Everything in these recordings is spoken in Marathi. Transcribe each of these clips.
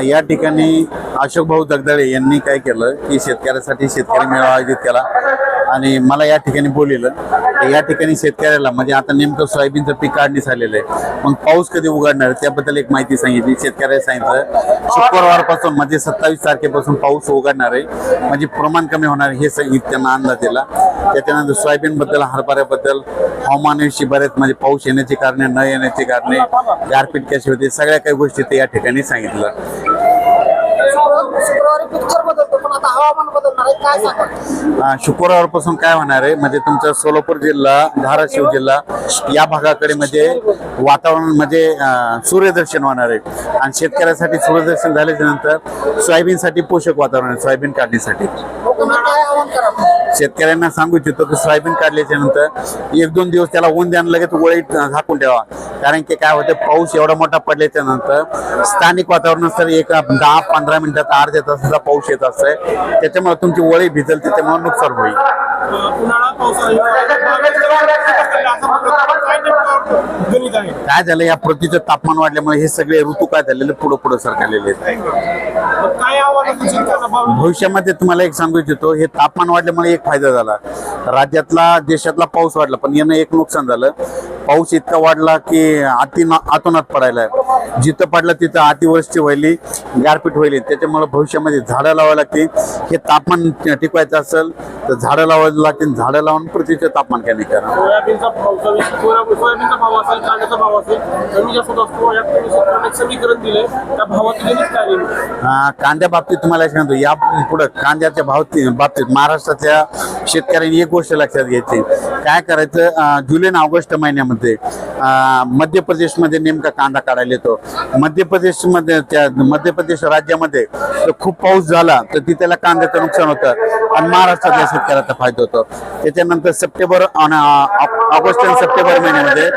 या ठिकाणी अशोक भाऊ दगदळे यांनी काय केलं की शेतकऱ्यासाठी शेतकरी मेळावा आयोजित केला आणि मला या ठिकाणी बोललेलं या ठिकाणी शेतकऱ्याला म्हणजे आता नेमकं सोयाबीनचं पीक काढणीस आलेलं आहे, मग पाऊस कधी उघडणार त्याबद्दल एक माहिती सांगितली. शेतकऱ्याला सांगितलं शुक्रवारपासून म्हणजे 27 तारखेपासून पाऊस उघडणार आहे, म्हणजे प्रमाण कमी होणार हे त्यांना अंदाज दिला. त्याच्यानंतर सोयाबीनबद्दल हरभऱ्याबद्दल हवामानाविषयी बरेच म्हणजे पाऊस येण्याची कारणे न येण्याची कारणे गारपीट कशी होते सगळ्या काही गोष्टी ते या ठिकाणी सांगितलं. शुक्रवारपासून काय होणार आहे म्हणजे तुमचा सोलापूर जिल्हा धाराशिव जिल्हा या भागाकडे म्हणजे वातावरण म्हणजे सूर्यदर्शन होणार आहे आणि शेतकऱ्यासाठी सूर्यदर्शन झाल्याच्या नंतर सोयाबीनसाठी पोषक वातावरण आहे. सोयाबीन काढणीसाठी शेतकऱ्यांना सांगू इच्छितो की सोयाबीन काढल्याच्या नंतर 1-2 दिवस त्याला ऊन द्या लगेच वळी झाकून ठेवा, कारण की काय होतं पाऊस एवढा मोठा पडल्याच्या नंतर स्थानिक वातावरण तर एक 10-15 मिनिटात अर्ध्या तासाचा पाऊस येत असतोय, त्याच्यामुळे तुमची वळी भिजल त्याच्यामुळे नुकसान होईल. काय झालं या पृथ्वीचं तापमान वाढल्यामुळे हे सगळे ऋतू काय झालेले पुढे सरकलेले आहेत. भविष्यामध्ये तुम्हाला एक सांगू इच्छितो हे तापमान वाढल्यामुळे एक फायदा झाला, राज्यातला देशातला पाऊस वाढला, पण यानं एक नुकसान झालं. पाऊस इतका वाढला की अतोनात पडायला, जिथं पडला तिथं अतिवृष्टी व्हायली, गारपीट व्हायली. त्याच्यामुळे भविष्यामध्ये झाडं लावावं लागतील. हे तापमान टिकवायचं असेल तर झाडं लावायला लागतील, झाडं लावून पृथ्वीचं तापमान कमी करा. कांद्या बाबतीत तुम्हाला सांगतो या पुढे कांद्याच्या बाबतीत महाराष्ट्रातल्या शेतकऱ्यांनी एक गोष्ट लक्षात घ्यायची, काय करायचं जुलै आणि ऑगस्ट महिन्यामध्ये मध्य प्रदेशमध्ये नेमका कांदा काढायला येतो. मध्य प्रदेश राज्यामध्ये खूप पाऊस झाला तर तिथल्या कांद्याचं नुकसान होतं आणि महाराष्ट्रातल्या शेतकऱ्याचा फायदा होतो. त्याच्यानंतर सप्टेंबर आणि ऑगस्ट आणि सप्टेंबर महिन्यामध्ये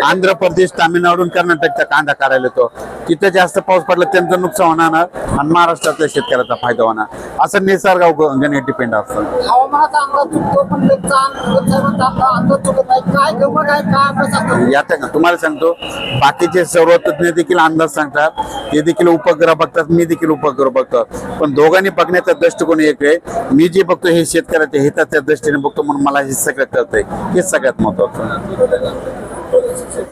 आंध्र प्रदेश, तामिळनाडू, कर्नाटकचा कांदा काढायला येतो. तिथं जास्त पाऊस पडला त्यांचं नुकसान होणार आणि महाराष्ट्रातल्या शेतकऱ्याचा फायदा होणार. असं निसर्गावर डिपेंड असतं. यात तुम्हाला सांगतो बाकीचे सर्व तज्ञ देखील अंदाज सांगतात, ते देखील उपग्रह बघतात, मी देखील उपग्रह बघतो, पण दोघांनी बघण्याचा दृष्टिकोन एक आहे. मी जे बघतो हे शेतकऱ्याच्या हिताच्या दृष्टीने बघतो म्हणून मला हे सगळं कळतंय, हे सगळ्यात महत्वाचं.